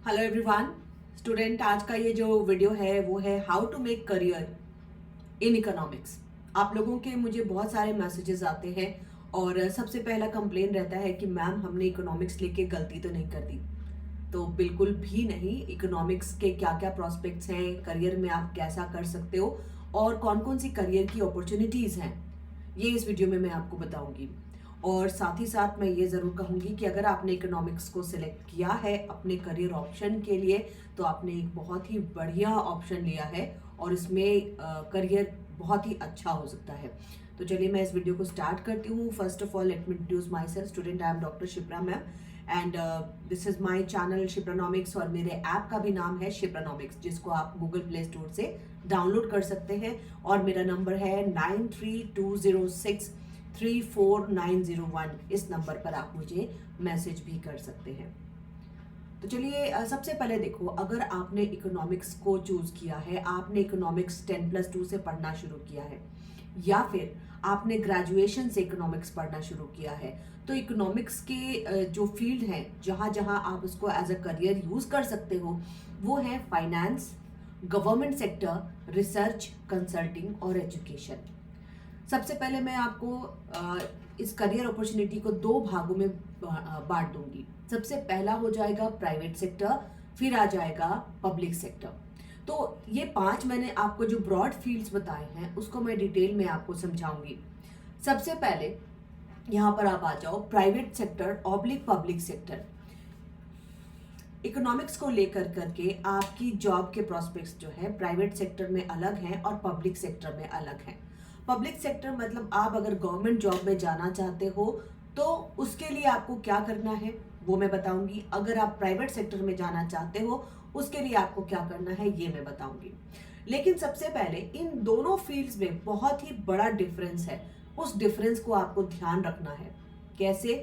Hello everyone student, आज का ये जो वीडियो है वो है how to make career in economics. आप लोगों के मुझे बहुत सारे मैसेजेस आते हैं और सबसे पहला कंप्लेन रहता है कि मैम हमने इकोनॉमिक्स लेके गलती तो नहीं कर दी। तो बिल्कुल भी नहीं। इकोनॉमिक्स के क्या क्या प्रोस्पेक्ट्स हैं, करियर में आप कैसा कर सकते हो और कौन कौन सी करियर की अपॉर्चुनिटीज़ हैं, ये इस वीडियो में मैं आपको बताऊंगी। और साथ ही साथ मैं ये ज़रूर कहूँगी कि अगर आपने इकोनॉमिक्स को सिलेक्ट किया है अपने करियर ऑप्शन के लिए तो आपने एक बहुत ही बढ़िया ऑप्शन लिया है और इसमें करियर बहुत ही अच्छा हो सकता है। तो चलिए मैं इस वीडियो को स्टार्ट करती हूँ। First of all let me introduce myself. Student, I am doctor Shipra ma'am and this is my channel Shipranomics और मेरे ऐप का भी नाम है शिप्रानॉमिक्स, जिसको आप गूगल प्ले स्टोर से डाउनलोड कर सकते हैं। और मेरा नंबर है 9320634901। इस नंबर पर आप मुझे मैसेज भी कर सकते हैं। तो चलिए सबसे पहले देखो, अगर आपने इकोनॉमिक्स को चूज किया है, आपने इकोनॉमिक्स 10+2 से पढ़ना शुरू किया है या फिर आपने ग्रेजुएशन से इकोनॉमिक्स पढ़ना शुरू किया है, तो इकोनॉमिक्स के जो फील्ड हैं जहाँ जहाँ आप उसको एज अ करियर यूज कर सकते हो वो है finance, government sector, research, consulting और एजुकेशन। सबसे पहले मैं आपको इस करियर अपॉर्चुनिटी को दो भागों में बांट दूंगी। सबसे पहला हो जाएगा प्राइवेट सेक्टर, फिर आ जाएगा पब्लिक सेक्टर। तो ये 5 मैंने आपको जो ब्रॉड फील्ड्स बताए हैं उसको मैं डिटेल में आपको समझाऊंगी। सबसे पहले यहाँ पर आप आ जाओ, private sector oblique public sector. Economics को लेकर करके आपकी जॉब के प्रोस्पेक्ट्स जो है प्राइवेट सेक्टर में अलग हैं और पब्लिक सेक्टर में अलग हैं। पब्लिक सेक्टर मतलब आप अगर गवर्नमेंट जॉब में जाना चाहते हो तो उसके लिए आपको क्या करना है वो मैं बताऊंगी। अगर आप प्राइवेट सेक्टर में जाना चाहते हो उसके लिए आपको क्या करना है ये मैं बताऊंगी। लेकिन सबसे पहले इन दोनों फील्ड्स में बहुत ही बड़ा डिफरेंस है, उस डिफरेंस को आपको ध्यान रखना है। कैसे?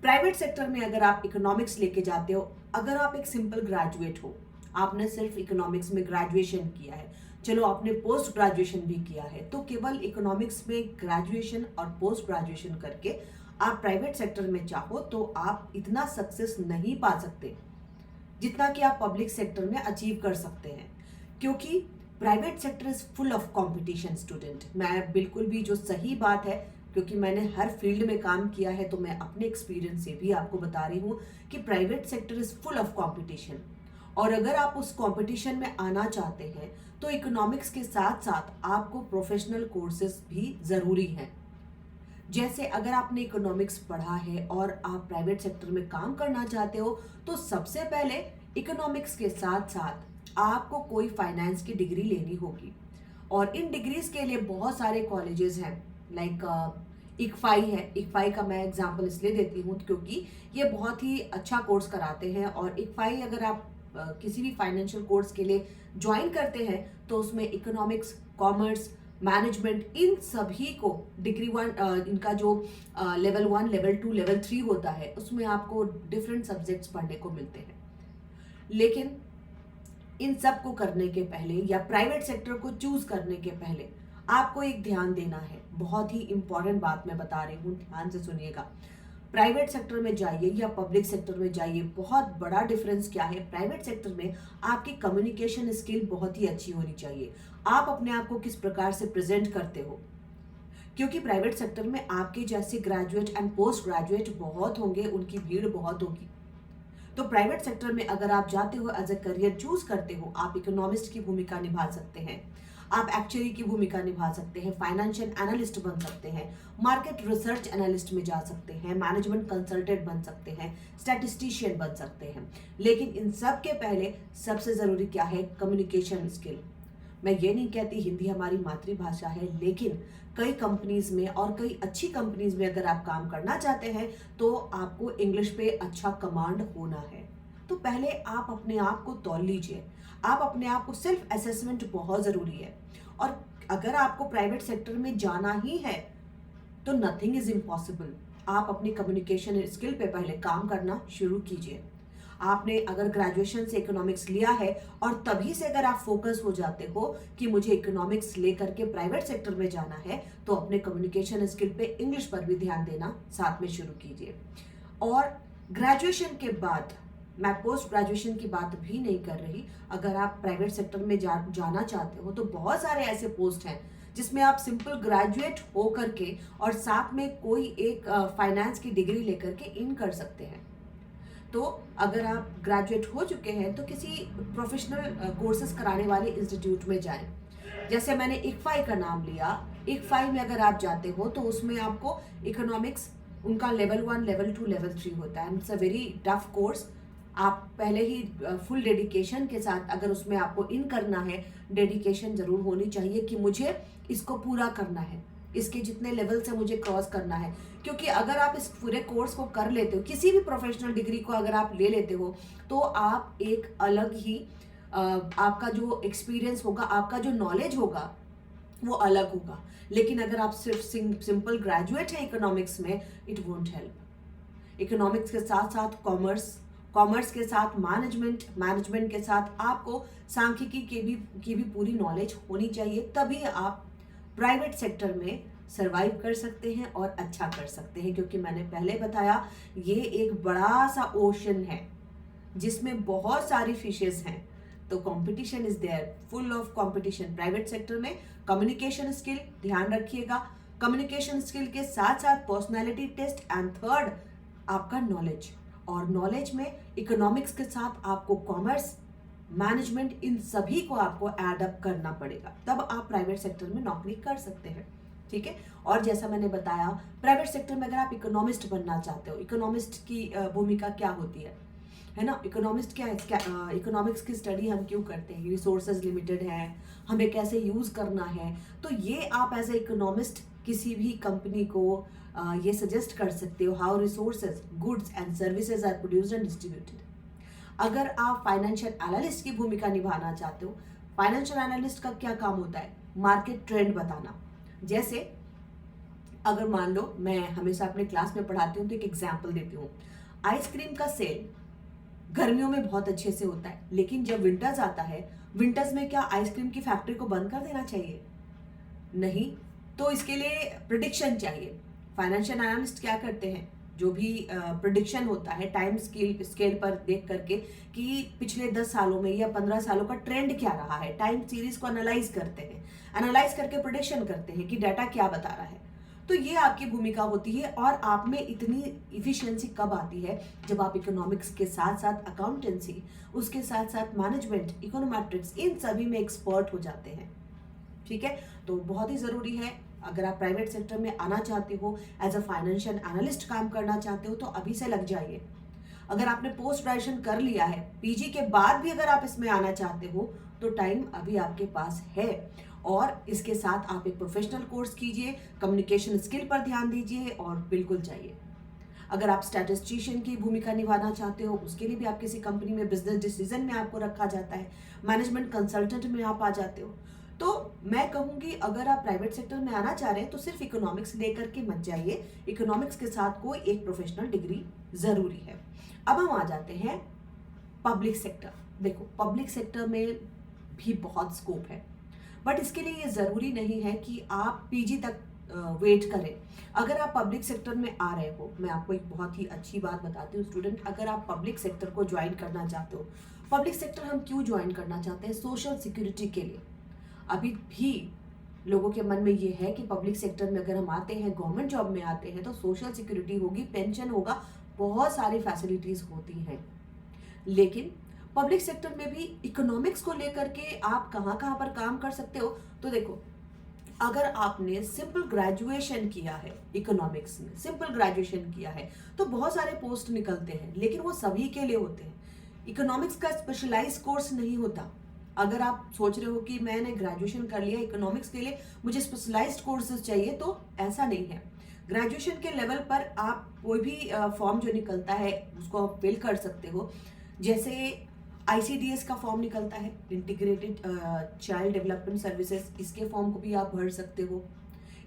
प्राइवेट सेक्टर में अगर आप इकोनॉमिक्स लेके जाते हो, अगर आप एक सिंपल ग्रेजुएट हो, आपने सिर्फ इकोनॉमिक्स में ग्रेजुएशन किया है, चलो आपने पोस्ट ग्रेजुएशन भी किया है, तो केवल इकोनॉमिक्स में ग्रेजुएशन और पोस्ट ग्रेजुएशन करके आप प्राइवेट सेक्टर में चाहो तो आप इतना सक्सेस नहीं पा सकते जितना कि आप पब्लिक सेक्टर में अचीव कर सकते हैं, क्योंकि private sector is full of competition. Student, मैं बिल्कुल भी जो सही बात है, क्योंकि मैंने हर फील्ड में काम किया है तो मैं अपने एक्सपीरियंस से भी आपको बता रही हूँ कि private sector is full of competition. और अगर आप उस कंपटीशन में आना चाहते हैं तो इकोनॉमिक्स के साथ साथ आपको प्रोफेशनल कोर्सेज भी जरूरी हैं। जैसे अगर आपने इकोनॉमिक्स पढ़ा है और आप प्राइवेट सेक्टर में काम करना चाहते हो तो सबसे पहले इकोनॉमिक्स के साथ साथ आपको कोई फाइनेंस की डिग्री लेनी होगी। और इन डिग्रीज के लिए बहुत सारे कॉलेजेस हैं, लाइक इकफाई है। इकफाई का मैं एग्जांपल इसलिए देती हूँ क्योंकि ये बहुत ही अच्छा कोर्स कराते हैं। और इकफाई अगर आप किसी भी फाइनेंशियल कोर्स के लिए ज्वाइन करते हैं तो उसमें इकोनॉमिक्स, कॉमर्स, मैनेजमेंट, इन सभी को डिग्री 1 इनका जो लेवल 1, लेवल 2, लेवल 3 होता है उसमें आपको डिफरेंट सब्जेक्ट्स पढ़ने को मिलते हैं। लेकिन इन सब को करने के पहले या प्राइवेट सेक्टर को चूज करने के पहले आपको एक ध्यान देना है। बहुत ही इंपॉर्टेंट बात मैं बता रही हूँ, ध्यान से सुनिएगा। प्राइवेट सेक्टर में जाइए या पब्लिक सेक्टर में जाइए, बहुत बड़ा डिफरेंस क्या है। प्राइवेट सेक्टर में आपकी कम्युनिकेशन स्किल बहुत ही अच्छी होनी चाहिए। आप अपने आप को किस प्रकार से प्रेजेंट करते हो, क्योंकि प्राइवेट सेक्टर में आपके जैसे ग्रेजुएट एंड पोस्ट ग्रेजुएट बहुत होंगे, उनकी भीड़ बहुत होगी। तो प्राइवेट सेक्टर में अगर आप जाते हो, एज ए करियर चूज करते हो, आप इकोनॉमिस्ट की भूमिका निभा सकते हैं, आप एक्चुअली की भूमिका निभा सकते हैं, फाइनेंशियल एनालिस्ट बन सकते हैं, मार्केट रिसर्च एनालिस्ट में जा सकते हैं, मैनेजमेंट कंसल्टेंट बन सकते हैं, स्टैटिस्टिशियन बन सकते हैं। लेकिन इन सब के पहले सबसे जरूरी क्या है? Communication skill. मैं ये नहीं कहती हिंदी हमारी मातृभाषा है, लेकिन कई कंपनीज में और कई अच्छी कंपनीज में अगर आप काम करना चाहते हैं तो आपको इंग्लिश पे अच्छा कमांड होना है। तो पहले आप अपने आप को तौल लीजिए, आप अपने आप को, सेल्फ असेसमेंट बहुत जरूरी है। और अगर आपको प्राइवेट सेक्टर में जाना ही है तो नथिंग इज इम्पॉसिबल। आप अपनी कम्युनिकेशन स्किल पे पहले काम करना शुरू कीजिए। आपने अगर ग्रेजुएशन से इकोनॉमिक्स लिया है और तभी से अगर आप फोकस हो जाते हो कि मुझे इकोनॉमिक्स लेकर के प्राइवेट सेक्टर में जाना है तो अपने कम्युनिकेशन स्किल पे, इंग्लिश पर भी ध्यान देना साथ में शुरू कीजिए। और ग्रेजुएशन के बाद मैं पोस्ट ग्रेजुएशन की बात भी नहीं कर रही। अगर आप प्राइवेट सेक्टर में जाना चाहते हो तो बहुत सारे ऐसे पोस्ट हैं जिसमें आप सिंपल ग्रेजुएट हो करके और साथ में कोई एक फाइनेंस की डिग्री लेकर के इन कर सकते हैं। तो अगर आप ग्रेजुएट हो चुके हैं तो किसी प्रोफेशनल कोर्सेज कराने वाले इंस्टीट्यूट में जाएं। जैसे मैंने इक्फाई का नाम लिया, इक्फाई में अगर आप जाते हो तो उसमें आपको इकोनॉमिक्स उनका लेवल 1, लेवल 2, लेवल 3 होता है। It's a very tough course. आप पहले ही फुल डेडिकेशन के साथ अगर उसमें आपको इन करना है, डेडिकेशन जरूर होनी चाहिए कि मुझे इसको पूरा करना है, इसके जितने लेवल से मुझे क्रॉस करना है। क्योंकि अगर आप इस पूरे कोर्स को कर लेते हो, किसी भी प्रोफेशनल डिग्री को अगर आप ले लेते हो, तो आप एक अलग ही आपका जो एक्सपीरियंस होगा, आपका जो नॉलेज होगा वो अलग होगा। लेकिन अगर आप सिर्फ सिंपल ग्रेजुएट है इकोनॉमिक्स में, इट वोंट हेल्प। इकोनॉमिक्स के साथ साथ कॉमर्स, कॉमर्स के साथ मैनेजमेंट, मैनेजमेंट के साथ आपको सांख्यिकी की भी पूरी नॉलेज होनी चाहिए। तभी आप प्राइवेट सेक्टर में सरवाइव कर सकते हैं और अच्छा कर सकते हैं। क्योंकि मैंने पहले बताया, ये एक बड़ा सा ओशन है जिसमें बहुत सारी फिशेस हैं। तो competition is there, full of competition private sector में। कम्युनिकेशन स्किल ध्यान रखिएगा, कम्युनिकेशन स्किल के साथ साथ पर्सनालिटी टेस्ट, एंड थर्ड आपका नॉलेज। और नॉलेज में इकोनॉमिक्स के साथ आपको कॉमर्स, मैनेजमेंट, इन सभी को आपको ऐड अप करना पड़ेगा, तब आप प्राइवेट सेक्टर में नौकरी कर सकते हैं। ठीक है। और जैसा मैंने बताया, प्राइवेट सेक्टर में अगर आप इकोनॉमिस्ट बनना चाहते हो, इकोनॉमिस्ट की भूमिका क्या होती है ना। इकोनॉमिस्ट क्या है, इकोनॉमिक्स की स्टडी हम क्यों करते हैं, रिसोर्सेज लिमिटेड है, हमें कैसे यूज करना है। तो ये आप एज ए इकोनॉमिस्ट किसी भी कंपनी को ये सजेस्ट कर सकते हो, how resources, goods and services are produced and distributed. अगर आप फाइनेंशियल एनालिस्ट की भूमिका निभाना चाहते हो, फाइनेंशियल एनालिस्ट का क्या काम होता है, मार्केट ट्रेंड बताना। जैसे अगर मान लो, मैं हमेशा अपने क्लास में पढ़ाती हूँ तो एक एग्जाम्पल देती हूँ। आइसक्रीम का सेल गर्मियों में बहुत अच्छे से होता है, लेकिन जब विंटर्स आता है, विंटर्स में क्या आइसक्रीम की फैक्ट्री को बंद कर देना चाहिए? नहीं। तो इसके लिए प्रिडिक्शन चाहिए। फाइनेंशियल एनालिस्ट क्या करते हैं, जो भी प्रिडिक्शन होता है टाइम स्केल पर देख करके कि पिछले 10 सालों में या 15 सालों का ट्रेंड क्या रहा है, टाइम सीरीज को एनालाइज करते हैं, एनालाइज करके प्रिडिक्शन करते हैं कि डाटा क्या बता रहा है। तो ये आपकी भूमिका होती है। और आप में इतनी इफिशियंसी कब आती है, जब आप इकोनॉमिक्स के साथ साथ अकाउंटेंसी, उसके साथ साथ मैनेजमेंट, इकोनोमेट्रिक्स, इन सभी में एक्सपर्ट हो जाते हैं। ठीक है। तो बहुत ही जरूरी है, अगर आप प्राइवेट सेक्टर में आना चाहते हो, एज अ फाइनेंशियल एनालिस्ट काम करना चाहते हो, तो अभी से लग जाइए। अगर आपने पोस्ट ग्रेजुएशन कर लिया है, पीजी के बाद भी अगर आप इसमें आना चाहते हो, तो टाइम अभी आपके पास है। और इसके साथ आप एक प्रोफेशनल कोर्स कीजिए, कम्युनिकेशन स्किल पर ध्यान दीजिए और बिल्कुल जाइए। अगर आप स्टैटिस्टिशियन की भूमिका निभाना चाहते हो, उसके लिए भी आप किसी कंपनी में बिजनेस डिसीजन में आपको रखा जाता है, मैनेजमेंट कंसल्टेंट में आप आ जाते हो। तो मैं कहूँगी, अगर आप प्राइवेट सेक्टर में आना चाह रहे हैं तो सिर्फ इकोनॉमिक्स लेकर के मत जाइए, इकोनॉमिक्स के साथ कोई एक प्रोफेशनल डिग्री जरूरी है। अब हम आ जाते हैं पब्लिक सेक्टर। देखो, पब्लिक सेक्टर में भी बहुत स्कोप है, बट इसके लिए ये जरूरी नहीं है कि आप पीजी तक वेट करें। अगर आप पब्लिक सेक्टर में आ रहे हो, मैं आपको एक बहुत ही अच्छी बात बताती हूँ स्टूडेंट, अगर आप पब्लिक सेक्टर को ज्वाइन करना चाहते हो, पब्लिक सेक्टर हम क्यों ज्वाइन करना चाहते हैं, सोशल सिक्योरिटी के लिए। अभी भी लोगों के मन में ये है कि पब्लिक सेक्टर में अगर हम आते हैं, गवर्नमेंट जॉब में आते हैं, तो सोशल सिक्योरिटी होगी, पेंशन होगा, बहुत सारी फैसिलिटीज होती हैं। लेकिन पब्लिक सेक्टर में भी इकोनॉमिक्स को लेकर के आप कहाँ कहाँ पर काम कर सकते हो। तो देखो, अगर आपने सिंपल ग्रेजुएशन किया है इकोनॉमिक्स में, सिंपल ग्रेजुएशन किया है, तो बहुत सारे पोस्ट निकलते हैं, लेकिन वो सभी के लिए होते हैं। इकोनॉमिक्स का स्पेशलाइज कोर्स नहीं होता। अगर आप सोच रहे हो कि मैंने ग्रेजुएशन कर लिया इकोनॉमिक्स के लिए, मुझे स्पेशलाइज्ड कोर्सेज चाहिए, तो ऐसा नहीं है। ग्रेजुएशन के लेवल पर आप कोई भी फॉर्म जो निकलता है उसको आप फिल कर सकते हो। जैसे ICDS का फॉर्म निकलता है, इंटीग्रेटेड चाइल्ड डेवलपमेंट सर्विसेज, इसके फॉर्म को भी आप भर सकते हो।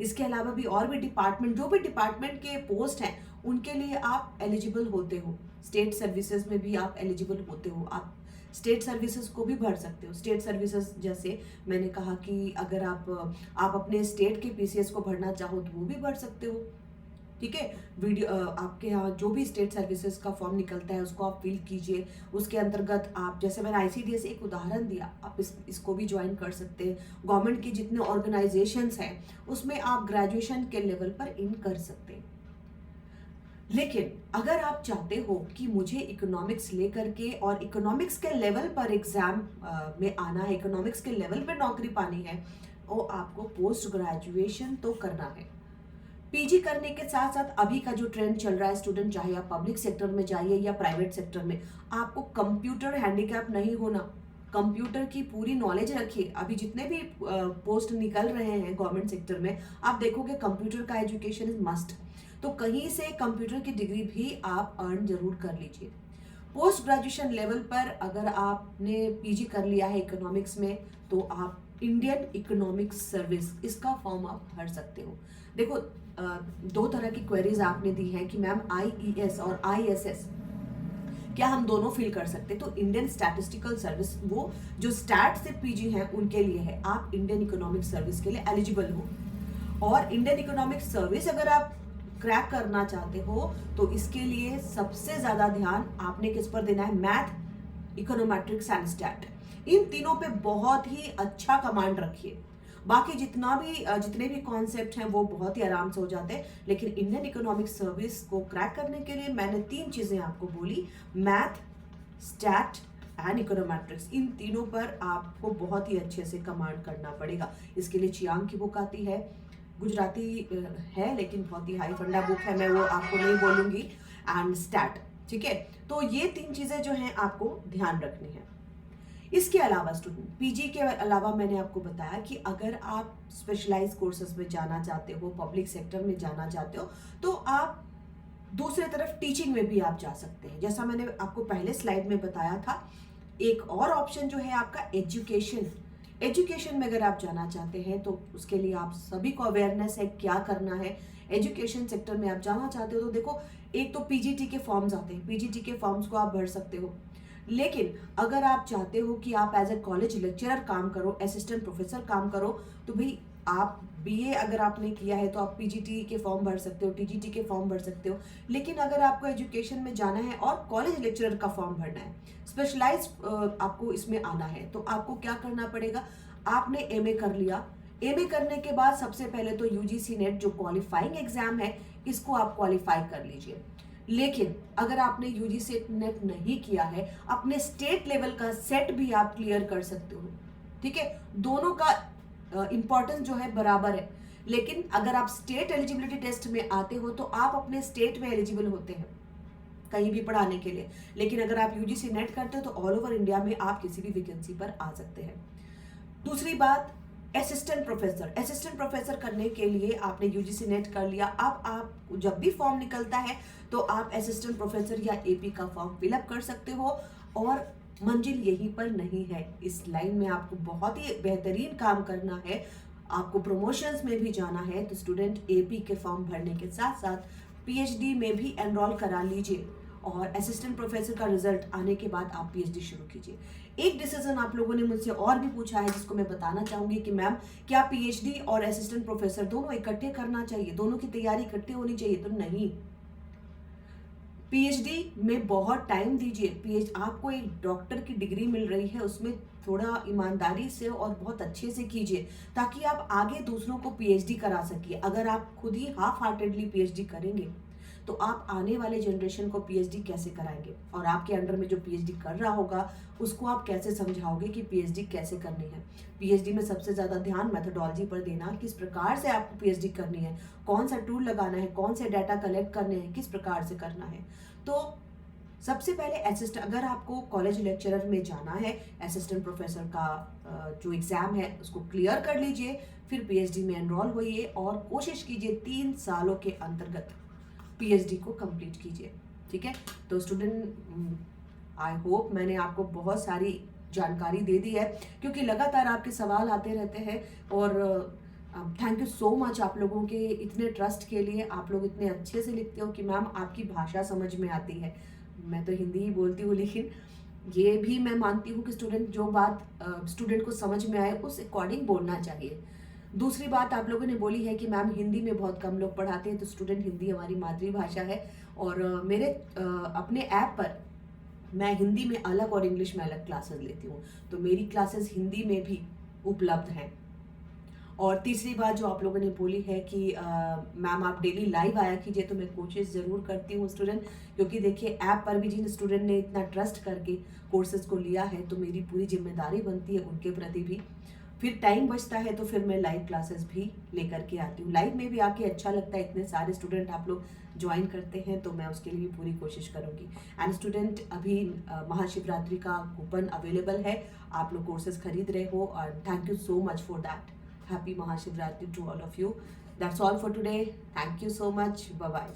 इसके अलावा भी और भी डिपार्टमेंट, जो भी डिपार्टमेंट के पोस्ट हैं, उनके लिए आप एलिजिबल होते हो। स्टेट सर्विसेज में भी आप एलिजिबल होते हो, आप स्टेट सर्विसेज को भी भर सकते हो। स्टेट सर्विसेज जैसे मैंने कहा कि अगर आप अपने स्टेट के PCS को भरना चाहो तो वो भी भर सकते हो। ठीक है। वीडियो आपके यहाँ जो भी स्टेट सर्विसेज का फॉर्म निकलता है उसको आप फिल कीजिए। उसके अंतर्गत आप, जैसे मैंने आईसीडीएस एक उदाहरण दिया, आप इसको भी ज्वाइन कर सकते हैं। गवर्नमेंट की जितने ऑर्गेनाइजेशंस हैं उसमें आप ग्रेजुएशन के लेवल पर इन कर सकते हैं। लेकिन अगर आप चाहते हो कि मुझे इकोनॉमिक्स लेकर के और इकोनॉमिक्स के लेवल पर एग्जाम में आना है, इकोनॉमिक्स के लेवल पर नौकरी पानी है, वो आपको पोस्ट ग्रेजुएशन तो करना है। पीजी करने के साथ साथ अभी का जो ट्रेंड चल रहा है स्टूडेंट, चाहे आप पब्लिक सेक्टर में जाइए या प्राइवेट सेक्टर में, आपको कंप्यूटर हैंडीकैप नहीं होना। कंप्यूटर की पूरी नॉलेज रखिए। अभी जितने भी पोस्ट निकल रहे हैं गवर्नमेंट सेक्टर में, आप देखोगे कंप्यूटर का एजुकेशन इज मस्ट। तो कहीं से कंप्यूटर की डिग्री भी आप अर्न जरूर कर लीजिए। पोस्ट ग्रेजुएशन लेवल पर अगर आपने पीजी कर लिया है इकोनॉमिक्स में, तो आप इंडियन इकोनॉमिक्स सर्विस, इसका फॉर्म आप भर सकते हो। देखो, दो तरह की क्वेरीज आपने दी हैं कि मैम आईईएस और आईएसएस क्या हम दोनों फिल कर सकते हैं? तो इंडियन स्टैटिस्टिकल सर्विस, वो जो स्टैट से पीजी हैं उनके लिए है। आप इंडियन इकोनॉमिक सर्विस के लिए एलिजिबल हो। और इंडियन इकोनॉमिक सर्विस अगर आप क्रैक करना चाहते हो तो इसके लिए सबसे ज्यादा ध्यान आपने किस पर देना है? Math, econometrics and stat. इन तीनों पे बहुत ही अच्छा कमांड रखिए। बाकी जितने भी कॉन्सेप्ट हैं वो बहुत ही आराम से हो जाते हैं। लेकिन इंडियन इकोनॉमिक सर्विस को क्रैक करने के लिए मैंने 3 चीजें आपको बोली, मैथ, स्टैट एंड इकोनोमेट्रिक्स। इन तीनों पर आपको बहुत ही अच्छे से कमांड करना पड़ेगा। इसके लिए चियांग की बुक आती है, गुजराती है लेकिन बहुत ही हाई फंडा बुक है, मैं वो आपको नहीं बोलूंगी, एंड स्टैट। ठीक है, तो ये 3 चीजें जो हैं आपको ध्यान रखनी है। इसके अलावा स्टूडेंट, पीजी के अलावा मैंने आपको बताया कि अगर आप स्पेशलाइज कोर्सेज में जाना चाहते हो, पब्लिक सेक्टर में जाना चाहते हो, तो आप दूसरे तरफ टीचिंग में भी आप जा सकते हैं। जैसा मैंने आपको पहले स्लाइड में बताया था, एक और ऑप्शन जो है आपका एजुकेशन। एजुकेशन में अगर आप जाना चाहते हैं तो उसके लिए आप सभी को अवेयरनेस है क्या करना है। एजुकेशन सेक्टर में आप जाना चाहते हो तो देखो, एक तो पीजीटी के फॉर्म्स आते हैं, पीजीटी के फॉर्म्स को आप भर सकते हो। लेकिन अगर आप चाहते हो कि आप एज ए कॉलेज लेक्चरर काम करो, असिस्टेंट प्रोफेसर काम करो, तो भाई आप बीए अगर आपने किया है तो आप पीजीटी के फॉर्म भर सकते हो, टीजीटी के फॉर्म भर सकते हो। लेकिन अगर आपको एजुकेशन में जाना है और कॉलेज लेक्चरर का फॉर्म भरना है, स्पेशलाइज आपको इसमें आना है, तो आपको क्या करना पड़ेगा? आपने एमए कर लिया। एमए करने के बाद सबसे पहले तो यूजीसी नेट जो क्वालिफाइंग एग्जाम है, इसको आप क्वालिफाई कर लीजिए। लेकिन अगर आपने यूजीसी नेट नहीं किया है, अपने स्टेट लेवल का सेट भी आप क्लियर कर सकते हो। ठीक है, दोनों का इंपॉर्टेंस जो है बराबर है। लेकिन अगर आप स्टेट एलिजिबिलिटी टेस्ट में आते हो तो आप अपने स्टेट में एलिजिबल होते हैं कहीं भी पढ़ाने के लिए। लेकिन अगर आप यूजीसी नेट करते हो तो ऑल ओवर इंडिया में आप किसी भी वैकेंसी पर आ सकते हैं। दूसरी बात, असिस्टेंट प्रोफेसर। असिस्टेंट प्रोफेसर करने के लिए आपने यूजीसी नेट कर लिया। अब आप जब भी फॉर्म निकलता है तो आप असिस्टेंट प्रोफेसर या एपी का फॉर्म फिलअप कर सकते हो। और मंजिल यहीं पर नहीं है, इस लाइन में आपको बहुत ही बेहतरीन काम करना है, आपको प्रमोशंस में भी जाना है। तो स्टूडेंट एपी के फॉर्म भरने के साथ साथ पीएचडी में भी एनरोल करा लीजिए और असिस्टेंट प्रोफेसर का रिजल्ट आने के बाद आप पीएचडी शुरू कीजिए। एक डिसीजन आप लोगों ने मुझसे और भी पूछा है जिसको मैं बताना चाहूंगी कि मैम क्या पीएचडी और असिस्टेंट प्रोफेसर दोनों इकट्ठे करना चाहिए, दोनों की तैयारी इकट्ठे होनी चाहिए? तो नहीं, पीएचडी में बहुत टाइम दीजिए। आपको एक डॉक्टर की डिग्री मिल रही है, उसमें थोड़ा ईमानदारी से और बहुत अच्छे से कीजिए ताकि आप आगे दूसरों को पीएचडी करा सकिए। अगर आप खुद ही हाफ हार्टेडली पीएचडी करेंगे तो आप आने वाले जनरेशन को पीएचडी कैसे कराएंगे? और आपके अंडर में जो पीएचडी कर रहा होगा उसको आप कैसे समझाओगे कि पीएचडी कैसे करनी है? पीएचडी में सबसे ज्यादा ध्यान मेथोडोलॉजी पर देना, किस प्रकार से आपको पीएचडी करनी है, कौन सा टूल लगाना है, कौन से डाटा कलेक्ट करने हैं, किस प्रकार से करना है। तो सबसे पहले अगर आपको कॉलेज लेक्चरर में जाना है, असिस्टेंट प्रोफेसर का जो एग्जाम है उसको क्लियर कर लीजिए, फिर पीएचडी में एनरोल होइए और कोशिश कीजिए 3 सालों के अंतर्गत पीएचडी को कंप्लीट कीजिए। ठीक है, तो स्टूडेंट, आई होप मैंने आपको बहुत सारी जानकारी दे दी है, क्योंकि लगातार आपके सवाल आते रहते हैं। और थैंक यू सो मच आप लोगों के इतने ट्रस्ट के लिए। आप लोग इतने अच्छे से लिखते हो कि मैम आपकी भाषा समझ में आती है। मैं तो हिंदी ही बोलती हूँ, लेकिन ये भी मैं मानती हूँ कि जो बात स्टूडेंट को समझ में आए उस अकॉर्डिंग बोलना चाहिए। दूसरी बात आप लोगों ने बोली है कि मैम हिंदी में बहुत कम लोग पढ़ाते हैं, तो स्टूडेंट हिंदी हमारी मातृभाषा है और मेरे अपने ऐप पर मैं हिंदी में अलग और इंग्लिश में अलग क्लासेस लेती हूँ, तो मेरी क्लासेस हिंदी में भी उपलब्ध हैं। और तीसरी बात जो आप लोगों ने बोली है कि मैम आप डेली लाइव आया कीजिए, तो मैं कोशिश ज़रूर करती हूँ स्टूडेंट, क्योंकि देखिए ऐप पर भी जिन स्टूडेंट ने इतना ट्रस्ट करके कोर्सेज को लिया है तो मेरी पूरी जिम्मेदारी बनती है उनके प्रति भी। फिर टाइम बचता है तो फिर मैं लाइव क्लासेस भी लेकर के आती हूँ। लाइव में भी आके अच्छा लगता है, इतने सारे स्टूडेंट आप लोग ज्वाइन करते हैं, तो मैं उसके लिए भी पूरी कोशिश करूँगी। एंड स्टूडेंट अभी महाशिवरात्रि का कूपन अवेलेबल है, आप लोग कोर्सेज खरीद रहे हो और thank you so much for that. Happy Mahashivratri to all of you. That's all for today. Thank you so much. Bye bye.